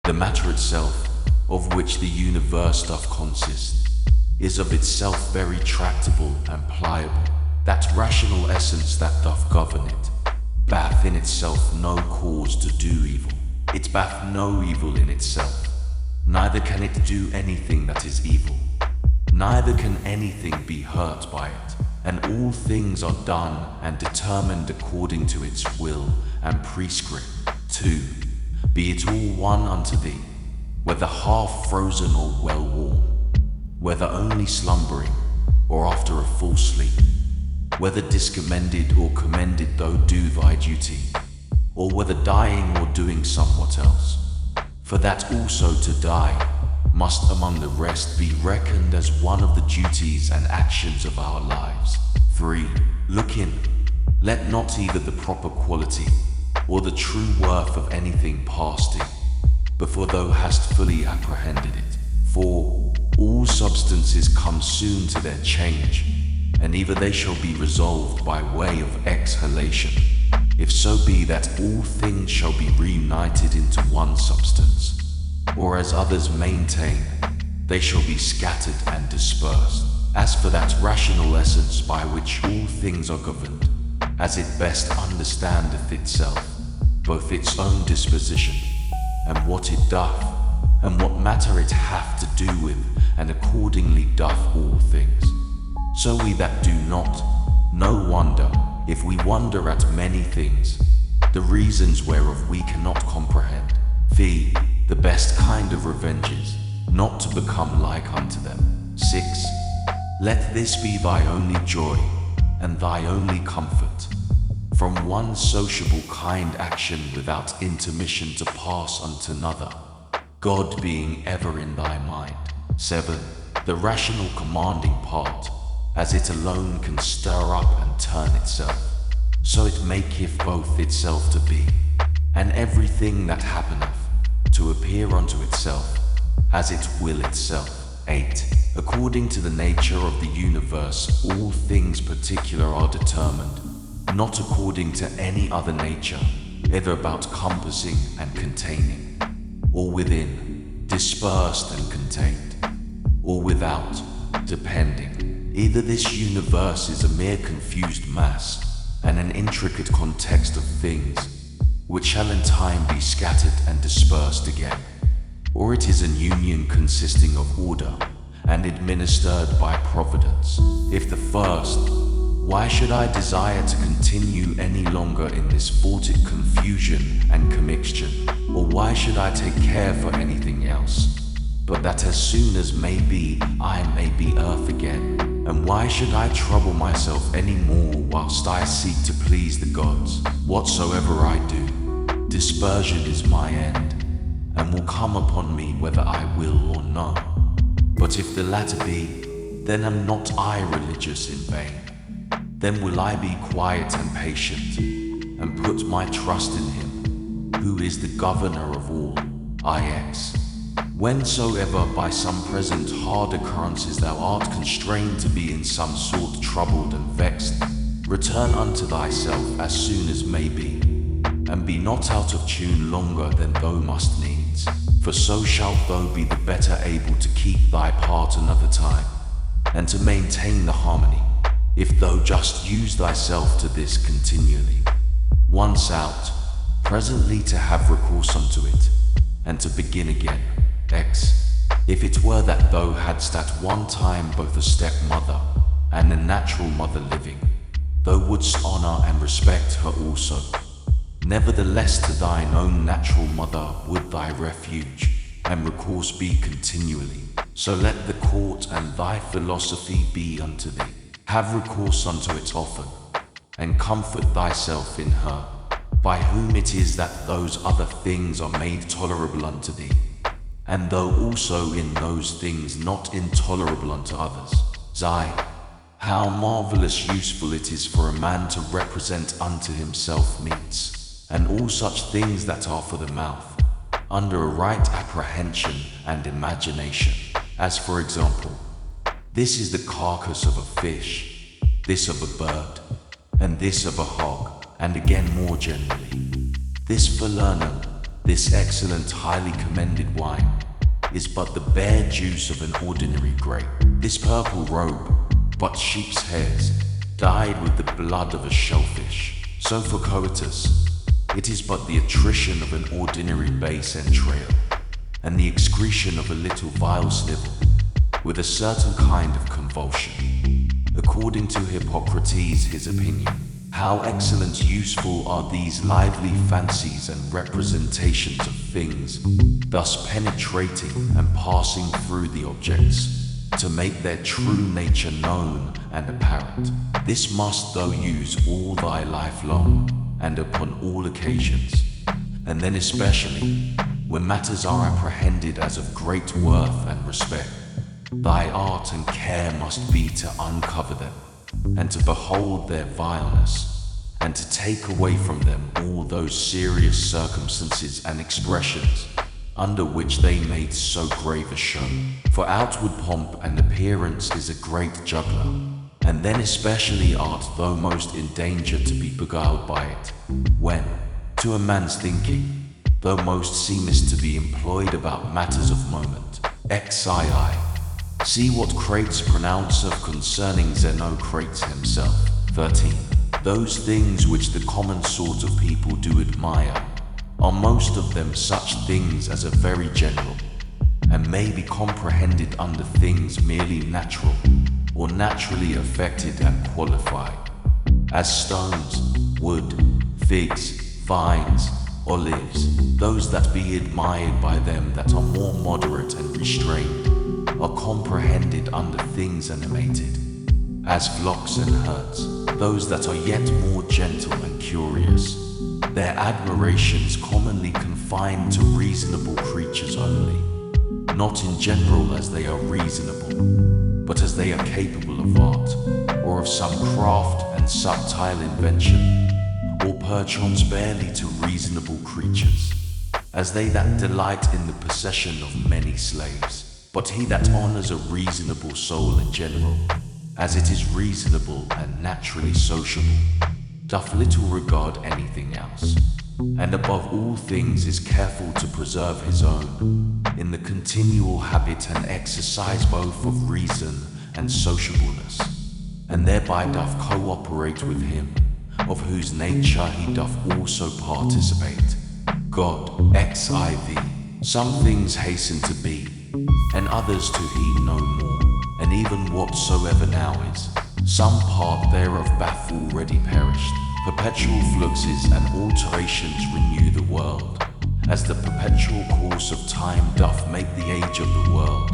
The matter itself, of which the universe doth consist, is of itself very tractable and pliable. That rational essence that doth govern it, bath in itself no cause to do evil. It bath no evil in itself, neither can it do anything that is evil, neither can anything be hurt by it, and all things are done and determined according to its will and prescript. 2. Be it all one unto thee, whether half frozen or well warm, whether only slumbering or after a full sleep, whether discommended or commended thou do thy duty, or whether dying or doing somewhat else. For that also to die must among the rest be reckoned as one of the duties and actions of our lives. 3. Look in, let not either the proper quality or the true worth of anything pass thee, before thou hast fully apprehended it. 4. All substances come soon to their change, and either they shall be resolved by way of exhalation, if so be that all things shall be reunited into one substance, or as others maintain, they shall be scattered and dispersed. As for that rational essence by which all things are governed, as it best understandeth itself, both its own disposition, and what it doth, and what matter it hath to do with, and accordingly doth all things. So we that do not, no wonder, if we wonder at many things, the reasons whereof we cannot comprehend. The best kind of revenge is, not to become like unto them. 6. Let this be thy only joy, and thy only comfort, from one sociable kind action without intermission to pass unto another, God being ever in thy mind. 7. The rational commanding part, as it alone can stir up and turn itself, so it maketh both itself to be, and everything that happeneth, to appear unto itself, as it will itself. 8. According to the nature of the universe, all things particular are determined, not according to any other nature, either about compassing and containing, or within, dispersed and contained, or without, depending. Either this universe is a mere confused mass, and an intricate context of things, which shall in time be scattered and dispersed again, or it is an union consisting of order, and administered by providence. If the first, why should I desire to continue any longer in this vortic confusion and commixture? Or why should I take care for anything else, but that as soon as may be, I may be earth again? And why should I trouble myself any more whilst I seek to please the gods? Whatsoever I do, dispersion is my end, and will come upon me whether I will or no. But if the latter be, then am not I religious in vain. Then will I be quiet and patient, and put my trust in him, who is the governor of all. IX. Whensoever by some present hard occurrences thou art constrained to be in some sort troubled and vexed, return unto thyself as soon as may be, and be not out of tune longer than thou must needs, for so shalt thou be the better able to keep thy part another time, and to maintain the harmony, if thou just use thyself to this continually. Once out, presently to have recourse unto it, and to begin again. X. If it were that thou hadst at one time both a stepmother and a natural mother living, thou wouldst honor and respect her also. Nevertheless to thine own natural mother would thy refuge and recourse be continually. So let the court and thy philosophy be unto thee. Have recourse unto it often, and comfort thyself in her, by whom it is that those other things are made tolerable unto thee, and though also in those things not intolerable unto others. Zai. How marvelous useful it is for a man to represent unto himself meats, and all such things that are for the mouth, under a right apprehension and imagination, as for example, this is the carcass of a fish, this of a bird, and this of a hog, and again more generally, this falernum, This excellent, highly commended wine is but the bare juice of an ordinary grape. This purple robe, but sheep's hairs, dyed with the blood of a shellfish. So for coitus, it is but the attrition of an ordinary base entrail, and the excretion of a little vile slivel, with a certain kind of convulsion. According to Hippocrates, his opinion, how excellent useful are these lively fancies and representations of things, thus penetrating and passing through the objects, to make their true nature known and apparent. This must thou use all thy life long, and upon all occasions, and then especially when matters are apprehended as of great worth and respect. Thy art and care must be to uncover them, and to behold their vileness, and to take away from them all those serious circumstances and expressions under which they made so grave a show. For outward pomp and appearance is a great juggler, and then especially art thou most in danger to be beguiled by it, when, to a man's thinking, thou most seemest to be employed about matters of moment. XII. See what Crates pronounceth concerning Xenocrates himself. 13. Those things which the common sort of people do admire are most of them such things as are very general, and may be comprehended under things merely natural, or naturally affected and qualified, as stones, wood, figs, vines, olives. Those that be admired by them that are more moderate and restrained are comprehended under things animated, as flocks and herds. Those that are yet more gentle and curious, their admiration is commonly confined to reasonable creatures only, not in general as they are reasonable, but as they are capable of art, or of some craft and subtile invention, or perchance barely to reasonable creatures, as they that delight in the possession of many slaves. But he that honors a reasonable soul in general, as it is reasonable and naturally sociable, doth little regard anything else, and above all things is careful to preserve his own, in the continual habit and exercise both of reason and sociableness, and thereby doth cooperate with him, of whose nature he doth also participate. God, XIV. Some things hasten to be, and others to heed no more, and even whatsoever now is, some part thereof bath already perished. Perpetual fluxes and alterations renew the world, as the perpetual course of time doth make the age of the world,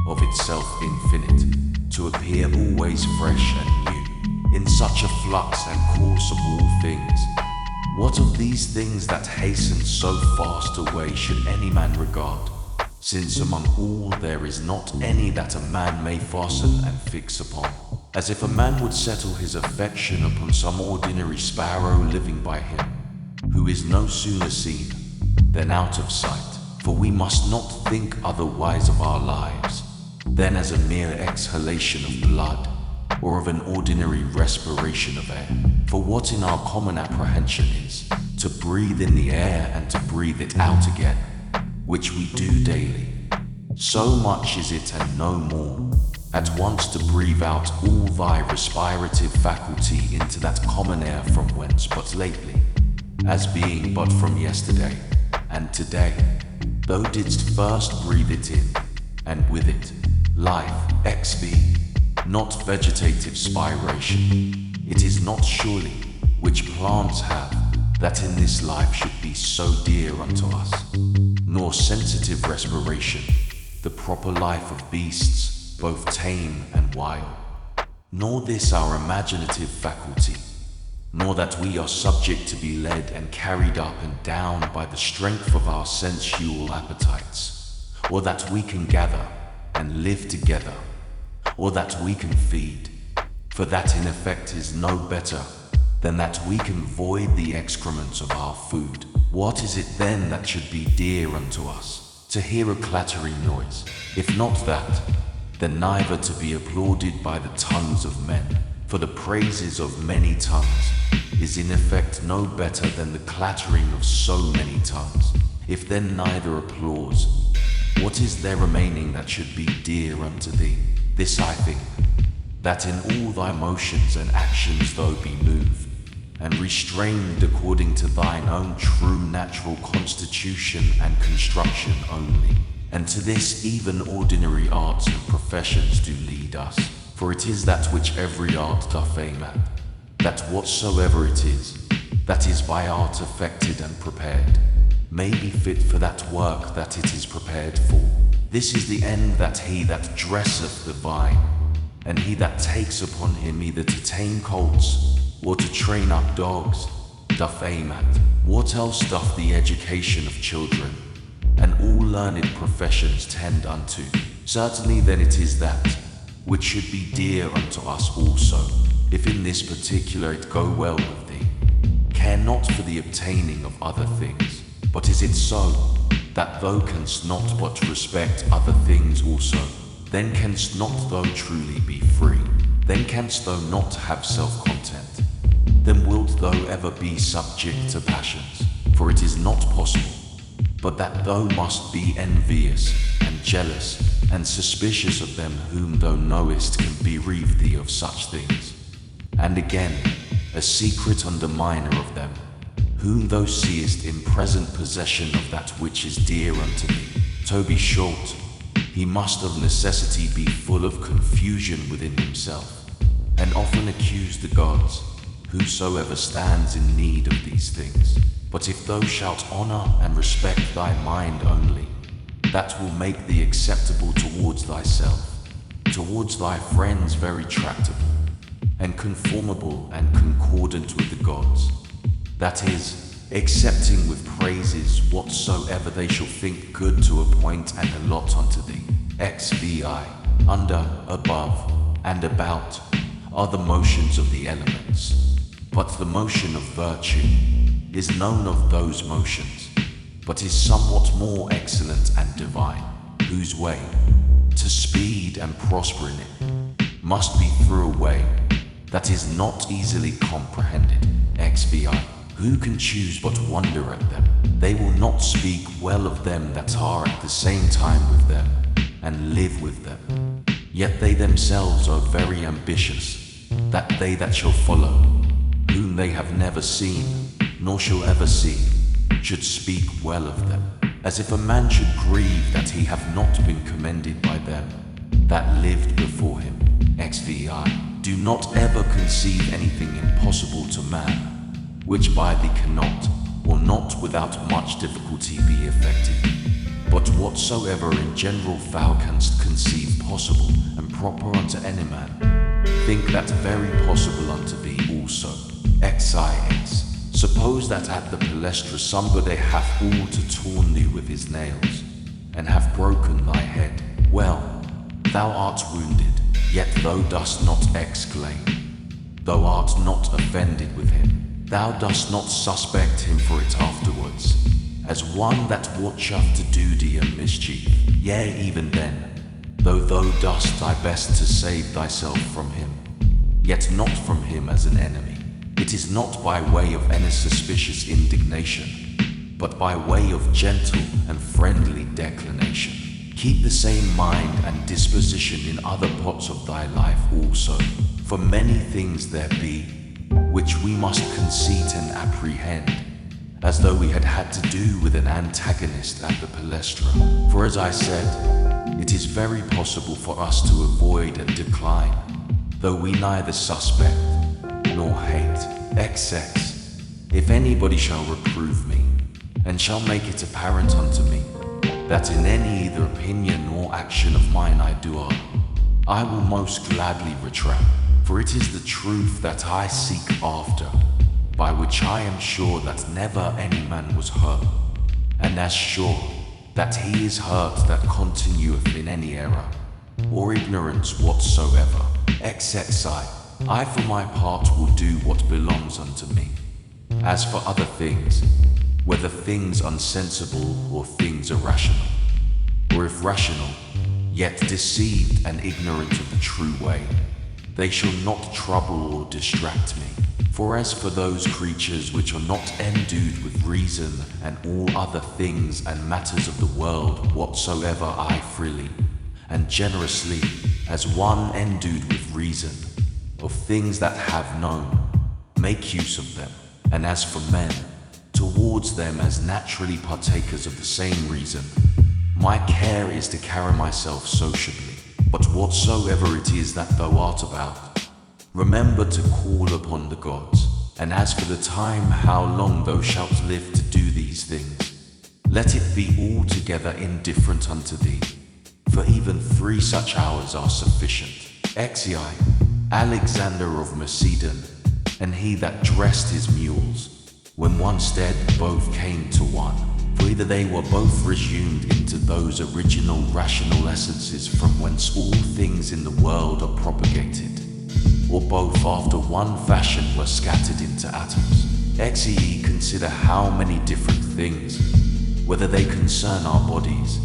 of itself infinite, to appear always fresh and new, in such a flux and course of all things. What of these things that hasten so fast away should any man regard? Since among all there is not any that a man may fasten and fix upon, as if a man would settle his affection upon some ordinary sparrow living by him, who is no sooner seen than out of sight. For we must not think otherwise of our lives than as a mere exhalation of blood, or of an ordinary respiration of air. For what in our common apprehension is, to breathe in the air and to breathe it out again, which we do daily, so much is it and no more, at once to breathe out all thy respirative faculty into that common air from whence but lately, as being but from yesterday and today, thou didst first breathe it in, and with it, life, XV, not vegetative spiration. It is not surely, which plants have, that in this life should be so dear unto us, nor sensitive respiration, the proper life of beasts, both tame and wild, nor this our imaginative faculty, nor that we are subject to be led and carried up and down by the strength of our sensual appetites, or that we can gather and live together, or that we can feed, for that in effect is no better than that we can void the excrements of our food. What is it then that should be dear unto us? To hear a clattering noise, if not that, then neither to be applauded by the tongues of men, for the praises of many tongues is in effect no better than the clattering of so many tongues. If then neither applause, what is there remaining that should be dear unto thee? This I think, that in all thy motions and actions thou be moved, and restrained according to thine own true natural constitution and construction only. And to this even ordinary arts and professions do lead us, for it is that which every art doth aim at, that whatsoever it is, that is by art affected and prepared, may be fit for that work that it is prepared for. This is the end that he that dresseth the vine, and he that takes upon him either to tame colts, or to train up dogs, doth aim at. What else doth the education of children, and all learned professions tend unto? Certainly then it is that, which should be dear unto us also, if in this particular it go well with thee. Care not for the obtaining of other things, but is it so, that thou canst not but respect other things also, then canst not thou truly be free, then canst thou not have self-content, then wilt thou ever be subject to passions, for it is not possible, but that thou must be envious and jealous and suspicious of them whom thou knowest can bereave thee of such things, and again, a secret underminer of them, whom thou seest in present possession of that which is dear unto thee. To be short, he must of necessity be full of confusion within himself, and often accuse the gods, whosoever stands in need of these things. But if thou shalt honor and respect thy mind only, that will make thee acceptable towards thyself, towards thy friends very tractable, and conformable and concordant with the gods. That is, accepting with praises whatsoever they shall think good to appoint and allot unto thee. XVI, under, above, and about, are the motions of the elements. But the motion of virtue is known of those motions, but is somewhat more excellent and divine, whose way, to speed and prosper in it, must be through a way that is not easily comprehended. XVI, who can choose but wonder at them? They will not speak well of them that are at the same time with them, and live with them. Yet they themselves are very ambitious, that they that shall follow, whom they have never seen, nor shall ever see, should speak well of them, as if a man should grieve that he have not been commended by them that lived before him. XVI, do not ever conceive anything impossible to man, which by thee cannot, or not without much difficulty be effected. But whatsoever in general thou canst conceive possible and proper unto any man, think that very possible unto thee also. XIX, suppose that at the palestra somebody hath all to torn thee with his nails, and have broken thy head. Well, thou art wounded, yet thou dost not exclaim. Thou art not offended with him. Thou dost not suspect him for it afterwards, as one that watcheth to do thee a mischief. Yea, even then, though thou dost thy best to save thyself from him, yet not from him as an enemy. It is not by way of any suspicious indignation, but by way of gentle and friendly declination. Keep the same mind and disposition in other parts of thy life also, for many things there be, which we must conceit and apprehend, as though we had had to do with an antagonist at the palestra. For as I said, it is very possible for us to avoid and decline, though we neither suspect nor hate. XX, if anybody shall reprove me, and shall make it apparent unto me, that in any either opinion or action of mine I do err, I will most gladly retract, for it is the truth that I seek after, by which I am sure that never any man was hurt, and as sure that he is hurt that continueth in any error, or ignorance whatsoever. XXI, I for my part will do what belongs unto me. As for other things, whether things unsensible or things irrational, or if rational, yet deceived and ignorant of the true way, they shall not trouble or distract me. For as for those creatures which are not endued with reason, and all other things and matters of the world whatsoever I freely and generously, as one endued with reason, of things that have known, make use of them. And as for men, towards them as naturally partakers of the same reason, my care is to carry myself sociably. But whatsoever it is that thou art about, remember to call upon the gods. And as for the time how long thou shalt live to do these things, let it be altogether indifferent unto thee, for even 3 such hours are sufficient. Exi, Alexander of Macedon, and he that dressed his mules, when one stead both came to one, for either they were both resumed into those original rational essences from whence all things in the world are propagated, or both after one fashion were scattered into atoms. Exi, consider how many different things, whether they concern our bodies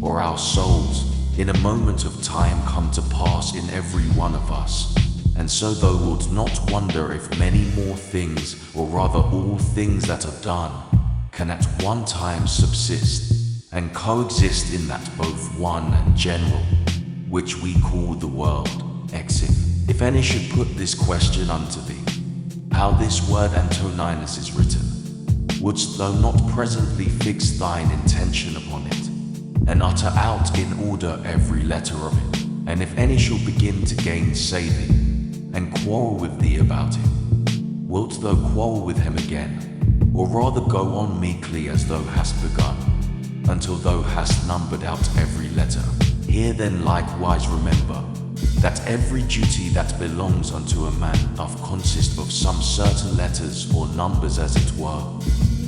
or our souls, in a moment of time come to pass in every one of us. And so thou wilt not wonder if many more things, or rather all things that are done, can at one time subsist and coexist in that both one and general, which we call the world. Exit. If any should put this question unto thee, how this word Antoninus is written, wouldst thou not presently fix thine intention upon it, and utter out in order every letter of it? And if any shall begin to gainsay thee, and quarrel with thee about him, wilt thou quarrel with him again, or rather go on meekly as thou hast begun, until thou hast numbered out every letter? Here then likewise remember, that every duty that belongs unto a man doth consist of some certain letters or numbers as it were,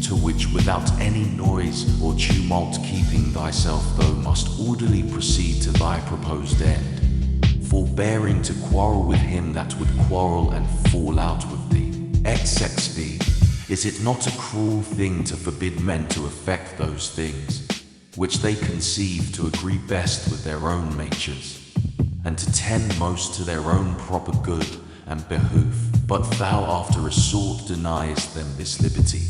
to which without any noise or tumult keeping thyself thou must orderly proceed to thy proposed end, forbearing to quarrel with him that would quarrel and fall out with thee. XXV. Is it not a cruel thing to forbid men to effect those things which they conceive to agree best with their own natures, and to tend most to their own proper good and behoof? But thou after a sort deniest them this liberty,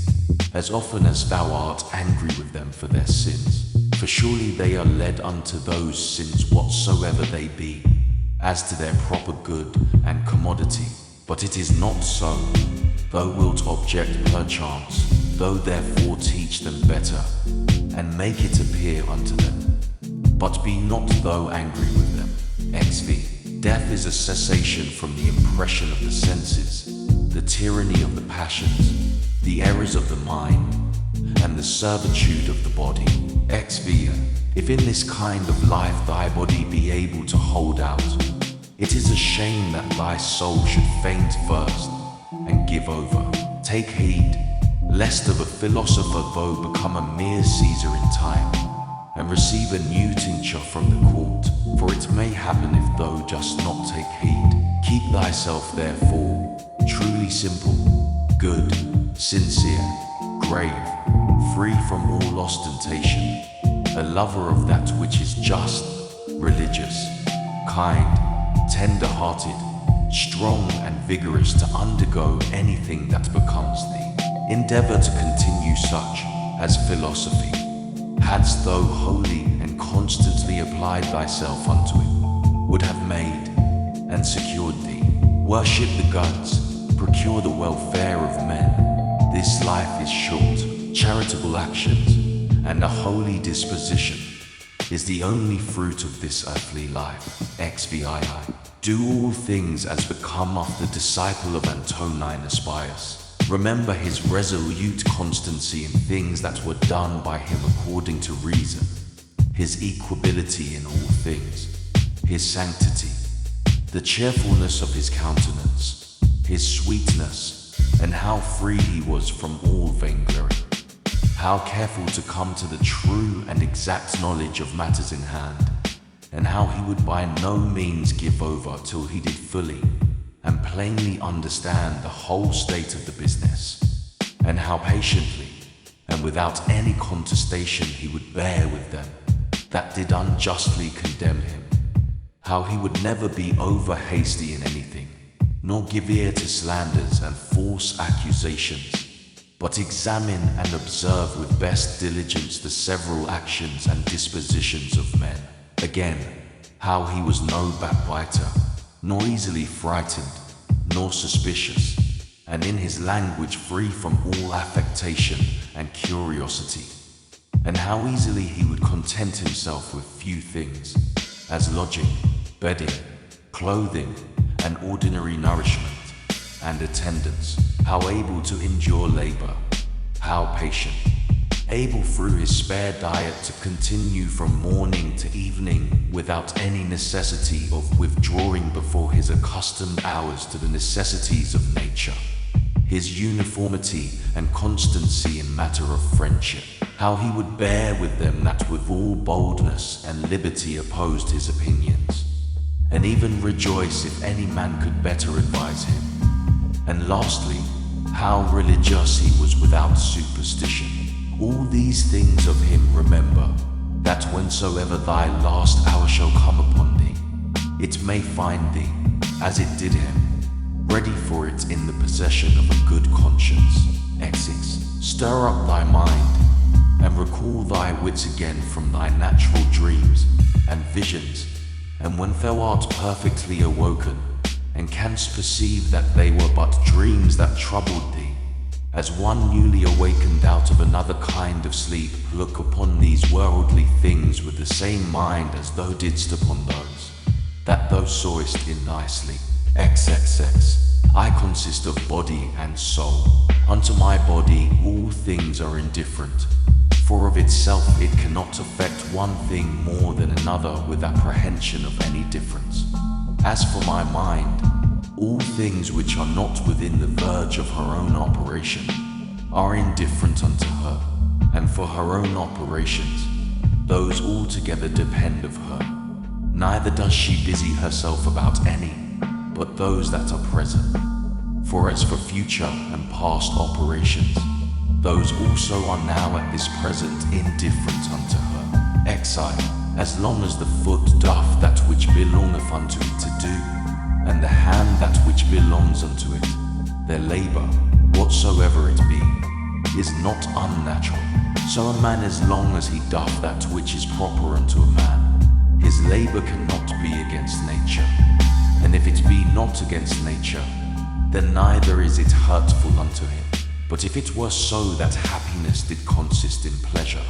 as often as thou art angry with them for their sins. For surely they are led unto those sins whatsoever they be, as to their proper good and commodity. But it is not so. Thou wilt object perchance, though therefore teach them better, and make it appear unto them. But be not thou angry with them. XV. Death is a cessation from the impression of the senses, the tyranny of the passions, the errors of the mind, and the servitude of the body. XV. If in this kind of life thy body be able to hold out, it is a shame that thy soul should faint first, and give over. Take heed, lest of a philosopher thou become a mere Caesar in time, and receive a new tincture from the court. For it may happen if thou dost not take heed. Keep thyself therefore truly simple, good, sincere, grave, free from all ostentation, a lover of that which is just, religious, kind, tender-hearted, strong and vigorous to undergo anything that becomes thee. Endeavor to continue such, as philosophy, hadst thou wholly and constantly applied thyself unto it, would have made and secured thee. Worship the gods, procure the welfare of men. This life is short. Charitable actions and a holy disposition is the only fruit of this earthly life. XVII. Do all things as become of the disciple of Antoninus Pius. Remember his resolute constancy in things that were done by him according to reason, his equability in all things, his sanctity, the cheerfulness of his countenance, his sweetness, and how free he was from all vainglory, how careful to come to the true and exact knowledge of matters in hand, and how he would by no means give over till he did fully and plainly understand the whole state of the business, and how patiently and without any contestation he would bear with them that did unjustly condemn him, how he would never be over hasty in anything, nor give ear to slanders and false accusations, but examine and observe with best diligence the several actions and dispositions of men. Again, how he was no backbiter, nor easily frightened, nor suspicious, and in his language free from all affectation and curiosity, and how easily he would content himself with few things, as lodging, bedding, clothing, and ordinary nourishment and attendance, how able to endure labor, how patient, able through his spare diet to continue from morning to evening without any necessity of withdrawing before his accustomed hours to the necessities of nature, his uniformity and constancy in matter of friendship, how he would bear with them that with all boldness and liberty opposed his opinions, and even rejoice if any man could better advise him. And lastly, how religious he was without superstition. All these things of him remember, that whensoever thy last hour shall come upon thee, it may find thee, as it did him, ready for it in the possession of a good conscience. X6. Stir up thy mind, and recall thy wits again from thy natural dreams and visions, and when thou art perfectly awoken, and canst perceive that they were but dreams that troubled thee, as one newly awakened out of another kind of sleep, look upon these worldly things with the same mind as thou didst upon those that thou sawest in thy sleep. XXX. I consist of body and soul. Unto my body all things are indifferent, for of itself it cannot affect one thing more than another with apprehension of any difference. As for my mind, all things which are not within the verge of her own operation are indifferent unto her, and for her own operations, those altogether depend of her. Neither does she busy herself about any, but those that are present. For as for future and past operations, those also are now at this present indifferent unto her. XI. As long as the foot doth that which belongeth unto it to do, and the hand that which belongs unto it, their labor, whatsoever it be, is not unnatural. So a man, as long as he doth that which is proper unto a man, his labor cannot be against nature. And if it be not against nature, then neither is it hurtful unto him. But if it were so that happiness did consist in pleasure,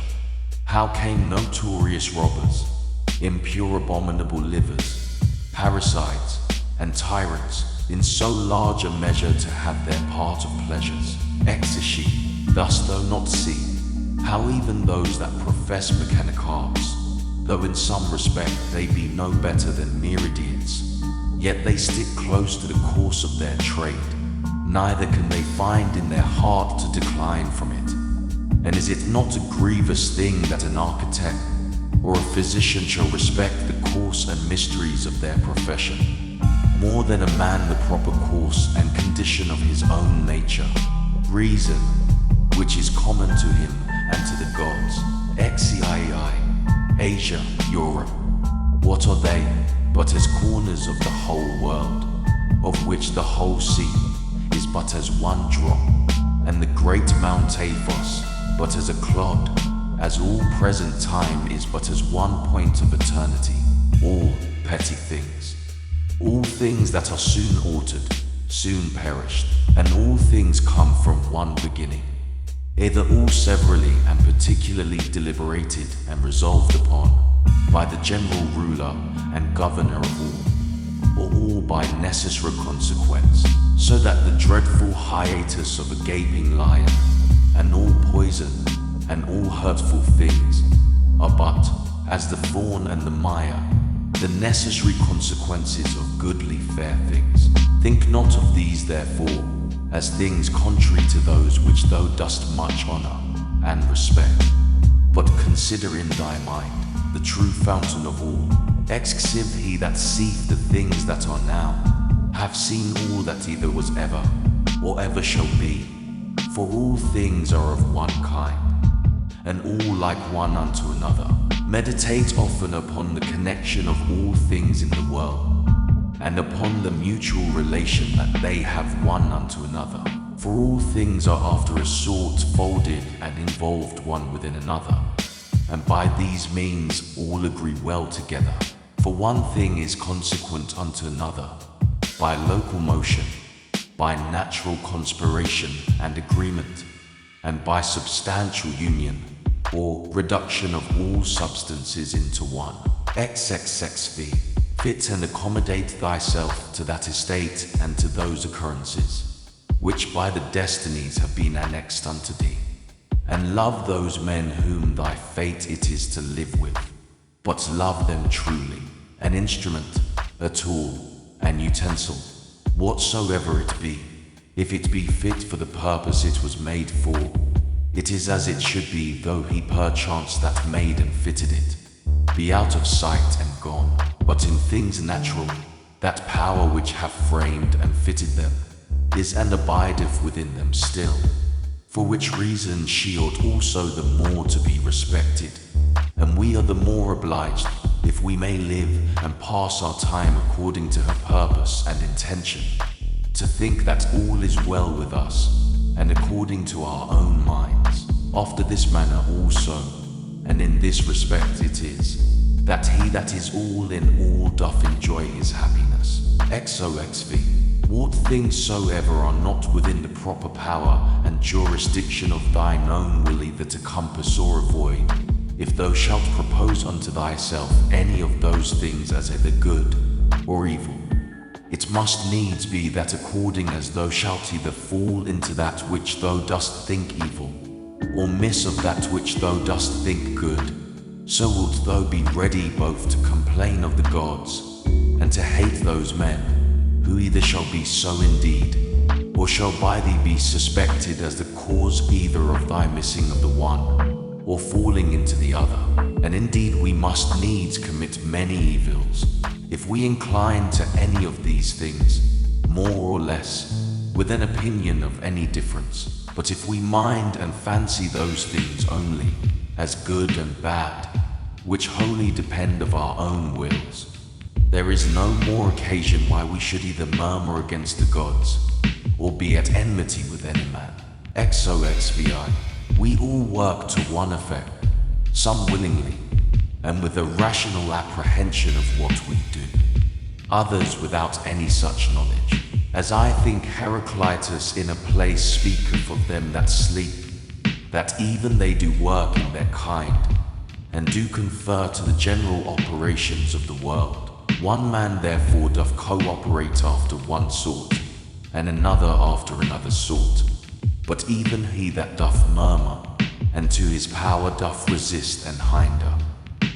how came notorious robbers, impure abominable livers, parricides, and tyrants in so large a measure to have their part of pleasures? Exishi. Dost thou not see how even those that profess mechanic arts, though in some respect they be no better than mere idiots, yet they stick close to the course of their trade, neither can they find in their heart to decline from it? And is it not a grievous thing that an architect or a physician shall respect the course and mysteries of their profession, more than a man the proper course and condition of his own nature, reason, which is common to him and to the gods? XCII. Asia, Europe, what are they but as corners of the whole world, of which the whole sea is but as one drop, and the great Mount Athos but as a clod, as all present time is but as one point of eternity, all petty things, all things that are soon altered, soon perished, and all things come from one beginning, either all severally and particularly deliberated and resolved upon by the general ruler and governor of all, or all by necessary consequence, so that the dreadful hiatus of a gaping lion, and all poison, and all hurtful things, are but, as the thorn and the mire, the necessary consequences of goodly fair things. Think not of these therefore, as things contrary to those which thou dost much honor and respect, but consider in thy mind the true fountain of all. Exciv. He that seeth the things that are now, hath seen all that either was ever, or ever shall be. For all things are of one kind, and all like one unto another. Meditate often upon the connection of all things in the world, and upon the mutual relation that they have one unto another. For all things are after a sort folded and involved one within another, and by these means all agree well together. For one thing is consequent unto another, by local motion, by natural conspiration and agreement, and by substantial union, or reduction of all substances into one. XXXV. Fit and accommodate thyself to that estate and to those occurrences, which by the destinies have been annexed unto thee. And love those men whom thy fate it is to live with, but love them truly, an instrument, a tool, an utensil, whatsoever it be, if it be fit for the purpose it was made for, it is as it should be, though he perchance that made and fitted it be out of sight and gone. But in things natural, that power which hath framed and fitted them is and abideth within them still, for which reason she ought also the more to be respected, and we are the more obliged, if we may live and pass our time according to her purpose and intention, to think that all is well with us, and according to our own minds. After this manner also, and in this respect it is, that he that is all in all doth enjoy his happiness. XOXV. What things soever are not within the proper power and jurisdiction of thine own will either to compass or avoid, if thou shalt propose unto thyself any of those things as either good or evil, it must needs be that according as thou shalt either fall into that which thou dost think evil, or miss of that which thou dost think good, so wilt thou be ready both to complain of the gods, and to hate those men, who either shall be so indeed, or shall by thee be suspected as the cause either of thy missing of the one, or falling into the other. And indeed we must needs commit many evils, if we incline to any of these things, more or less, with an opinion of any difference. But if we mind and fancy those things only, as good and bad, which wholly depend of our own wills, there is no more occasion why we should either murmur against the gods, or be at enmity with any man. XOXVI. We all work to one effect, some willingly, and with a rational apprehension of what we do, others without any such knowledge. As I think Heraclitus in a place speaketh of them that sleep, that even they do work in their kind, and do confer to the general operations of the world. One man therefore doth cooperate after one sort, and another after another sort. But even he that doth murmur, and to his power doth resist and hinder,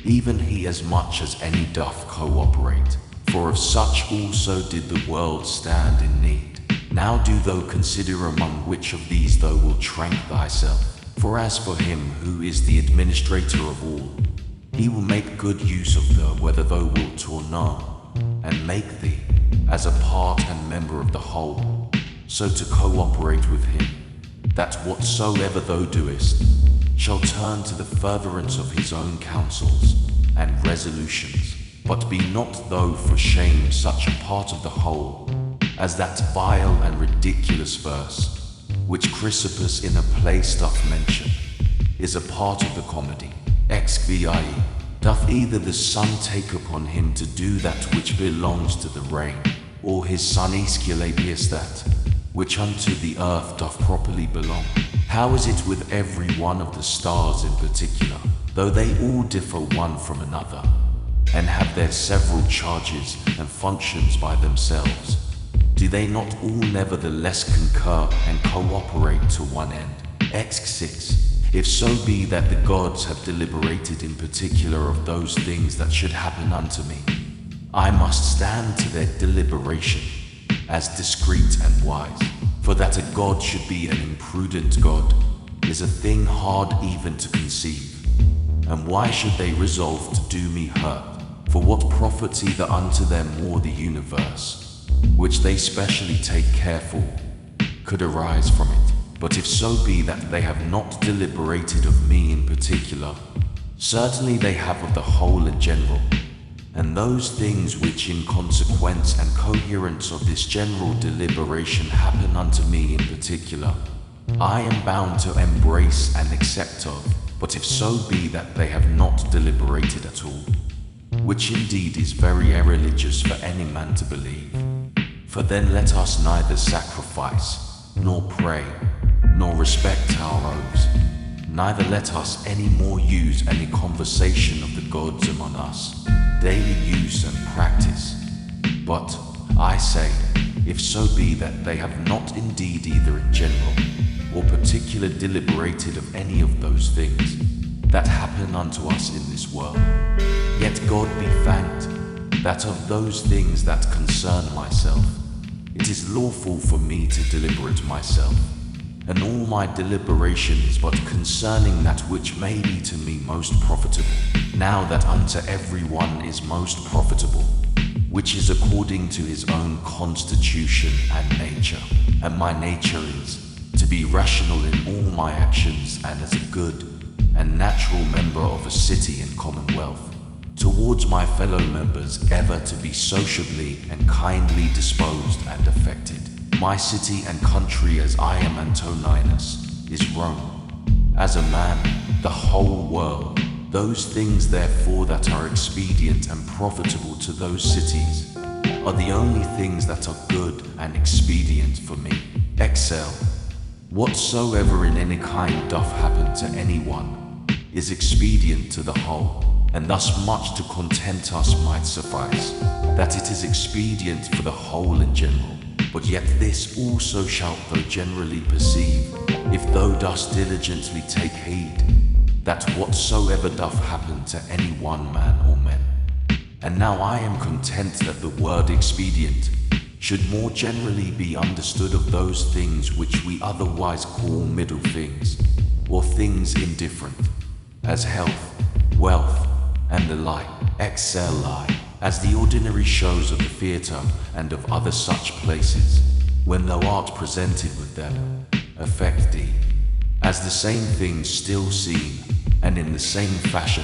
even he as much as any doth cooperate. For of such also did the world stand in need. Now do thou consider among which of these thou wilt rank thyself. For as for him who is the administrator of all, he will make good use of thee whether thou wilt or no, and make thee, as a part and member of the whole, so to cooperate with him, that whatsoever thou doest shall turn to the furtherance of his own counsels and resolutions. But be not thou for shame such a part of the whole, as that vile and ridiculous verse, which Chrysippus in a place doth mention, is a part of the comedy. XVIE. Doth either the sun take upon him to do that which belongs to the rain, or his son Aesculapius that which unto the earth doth properly belong? How is it with every one of the stars in particular, though they all differ one from another, and have their several charges and functions by themselves, do they not all nevertheless concur and cooperate to one end? X6. If so be that the gods have deliberated in particular of those things that should happen unto me, I must stand to their deliberation, as discreet and wise. For that a god should be an imprudent god is a thing hard even to conceive. And why should they resolve to do me hurt? For what profits either unto them or the universe, which they specially take care for, could arise from it? But if so be that they have not deliberated of me in particular, certainly they have of the whole in general, and those things which in consequence and coherence of this general deliberation happen unto me in particular, I am bound to embrace and accept of, but if so be that they have not deliberated at all, which indeed is very irreligious for any man to believe. For then let us neither sacrifice, nor pray, nor respect our oaths, neither let us any more use any conversation of the gods among us, daily use and practice. But, I say, if so be that they have not indeed either in general, or particular deliberated of any of those things that happen unto us in this world, yet God be thanked, that of those things that concern myself, it is lawful for me to deliberate myself, and all my deliberation is but concerning that which may be to me most profitable, now that unto every one is most profitable, which is according to his own constitution and nature. And my nature is to be rational in all my actions, and as a good and natural member of a city and commonwealth, towards my fellow members ever to be sociably and kindly disposed and affected. My city and country, as I am Antoninus, is Rome. As a man, the whole world. Those things therefore that are expedient and profitable to those cities are the only things that are good and expedient for me. Excel. Whatsoever in any kind doth happen to anyone is expedient to the whole, and thus much to content us might suffice, that it is expedient for the whole in general. But yet this also shalt thou generally perceive, if thou dost diligently take heed, that whatsoever doth happen to any one man or men. And now I am content that the word expedient should more generally be understood of those things which we otherwise call middle things, or things indifferent, as health, wealth, and the like. Excelli, as the ordinary shows of the theatre and of other such places, when thou art presented with them, affect thee, as the same things still seen, and in the same fashion,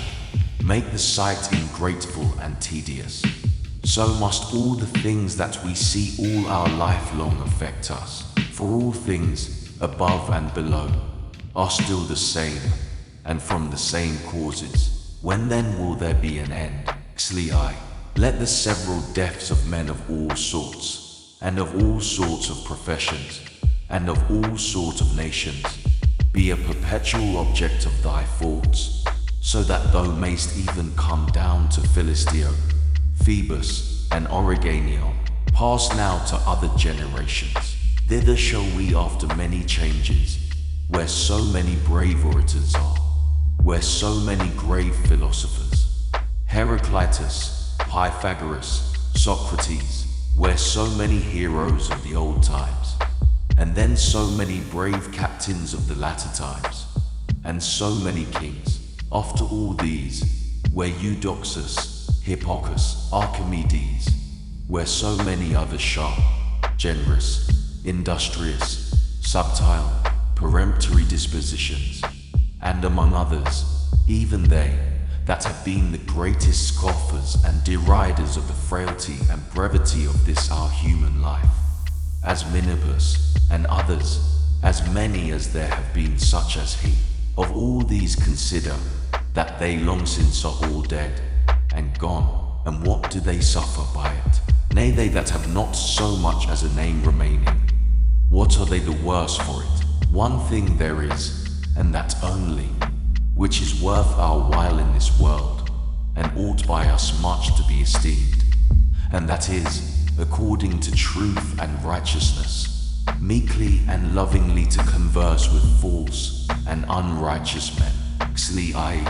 make the sight ingrateful and tedious. So must all the things that we see all our life long affect us, for all things, above and below, are still the same, and from the same causes. When then will there be an end? Xlei, let the several deaths of men of all sorts, and of all sorts of professions, and of all sorts of nations, be a perpetual object of thy thoughts, so that thou mayst even come down to Philistio, Phoebus, and Origanion. Pass now to other generations. Thither shall we after many changes, where so many brave orators are, where so many grave philosophers, Heraclitus, Pythagoras, Socrates, where so many heroes of the old times, and then so many brave captains of the latter times, and so many kings. After all these, where Eudoxus, Hippocus, Archimedes, where so many others sharp, generous, industrious, subtile, peremptory dispositions, and among others, even they that have been the greatest scoffers and deriders of the frailty and brevity of this our human life, as Minibus, and others, as many as there have been such as he. Of all these consider, that they long since are all dead, and gone, and what do they suffer by it? Nay, they that have not so much as a name remaining, what are they the worse for it? One thing there is, and that only, which is worth our while in this world, and ought by us much to be esteemed, and that is, according to truth and righteousness, meekly and lovingly to converse with false and unrighteous men. Xlei,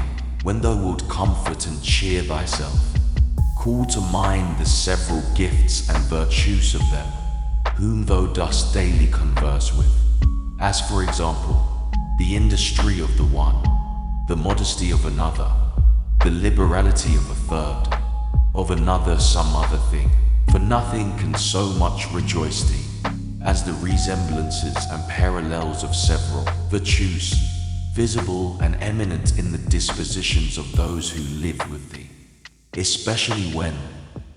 when thou wilt comfort and cheer thyself, call to mind the several gifts and virtues of them, whom thou dost daily converse with, as for example, the industry of the one, the modesty of another, the liberality of a third, of another some other thing. For nothing can so much rejoice thee, as the resemblances and parallels of several virtues, visible and eminent in the dispositions of those who live with thee. especially when,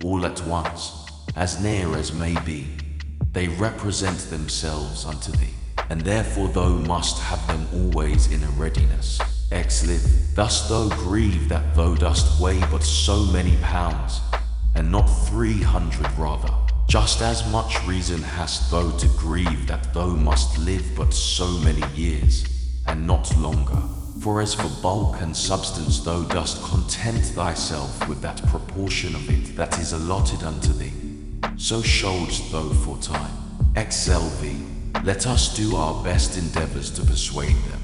all at once, as near as may be, they represent themselves unto thee, and therefore thou must have them always in a readiness. Exlith, thus thou grieve that thou dost weigh but so many pounds, and not 300 rather. Just as much reason hast thou to grieve that thou must live but so many years, and not longer. For as for bulk and substance thou dost content thyself with that proportion of it that is allotted unto thee, so shouldst thou for time. XLV, let us do our best endeavours to persuade them.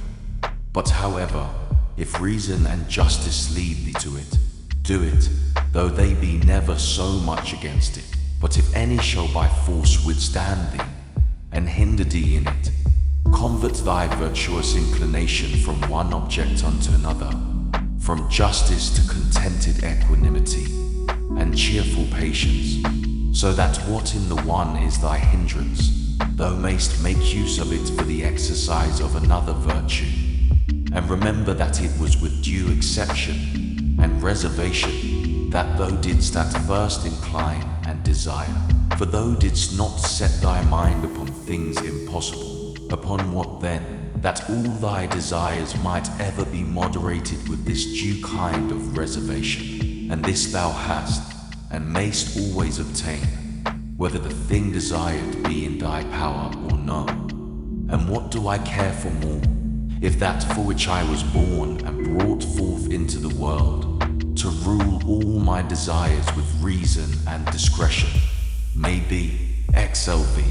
But however, if reason and justice lead thee to it, do it, though they be never so much against it. But if any shall by force withstand thee, and hinder thee in it, convert thy virtuous inclination from one object unto another, from justice to contented equanimity, and cheerful patience, so that what in the one is thy hindrance, thou mayst make use of it for the exercise of another virtue. And remember that it was with due exception and reservation that thou didst at first incline and desire. For thou didst not set thy mind upon things impossible. Upon what then? That all thy desires might ever be moderated with this due kind of reservation. And this thou hast, and mayst always obtain, whether the thing desired be in thy power or no. And what do I care for more, if that for which I was born and brought forth into the world, to rule all my desires with reason and discretion, may be, XLV,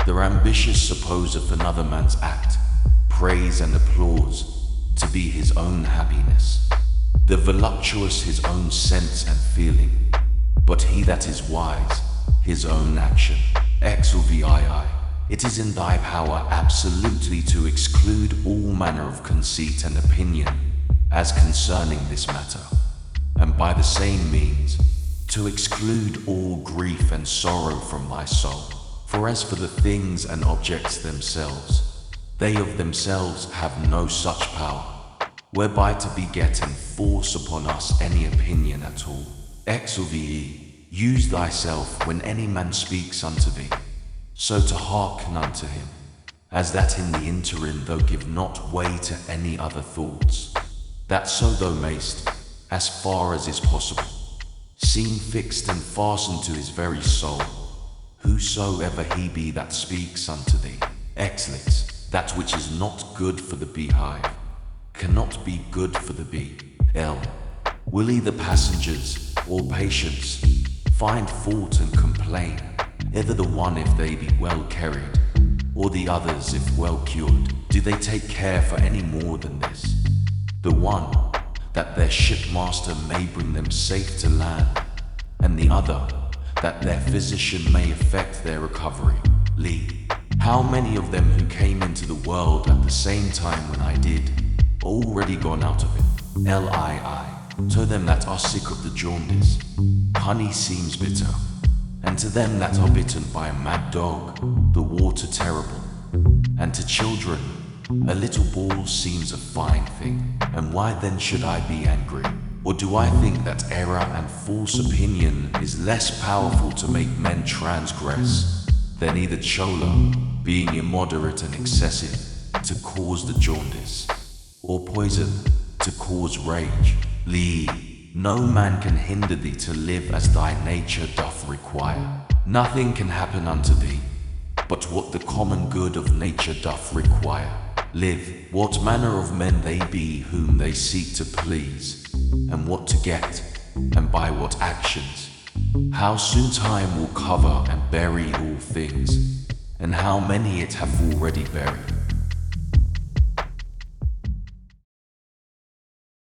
the ambitious supposeth another man's act, praise and applause, to be his own happiness, the voluptuous his own sense and feeling, but he that is wise, his own action. XLVII, it is in thy power absolutely to exclude all manner of conceit and opinion as concerning this matter, and by the same means to exclude all grief and sorrow from thy soul. For as for the things and objects themselves, they of themselves have no such power, whereby to beget and force upon us any opinion at all. XLVE, use thyself when any man speaks unto thee, so to hearken unto him, as that in the interim thou give not way to any other thoughts, that so thou mayst, as far as is possible, seem fixed and fastened to his very soul, whosoever he be that speaks unto thee. Excellence, that which is not good for the beehive, cannot be good for the bee. L. Will either passengers or patients find fault and complain, either the one if they be well carried, or the others if well cured? Do they take care for any more than this? The one, that their shipmaster may bring them safe to land, and the other, that their physician may effect their recovery. Lee, how many of them who came into the world at the same time when I did, are already gone out of it? Lii, to them that are sick of the jaundice, honey seems bitter, and to them that are bitten by a mad dog, the water terrible, and to children, a little ball seems a fine thing. And why then should I be angry? Or do I think that error and false opinion is less powerful to make men transgress than either choler, being immoderate and excessive, to cause the jaundice, or poison, to cause rage? Lee, no man can hinder thee to live as thy nature doth require. Nothing can happen unto thee, but what the common good of nature doth require. Live, what manner of men they be whom they seek to please, and what to get, and by what actions. How soon time will cover and bury all things, and how many it hath already buried.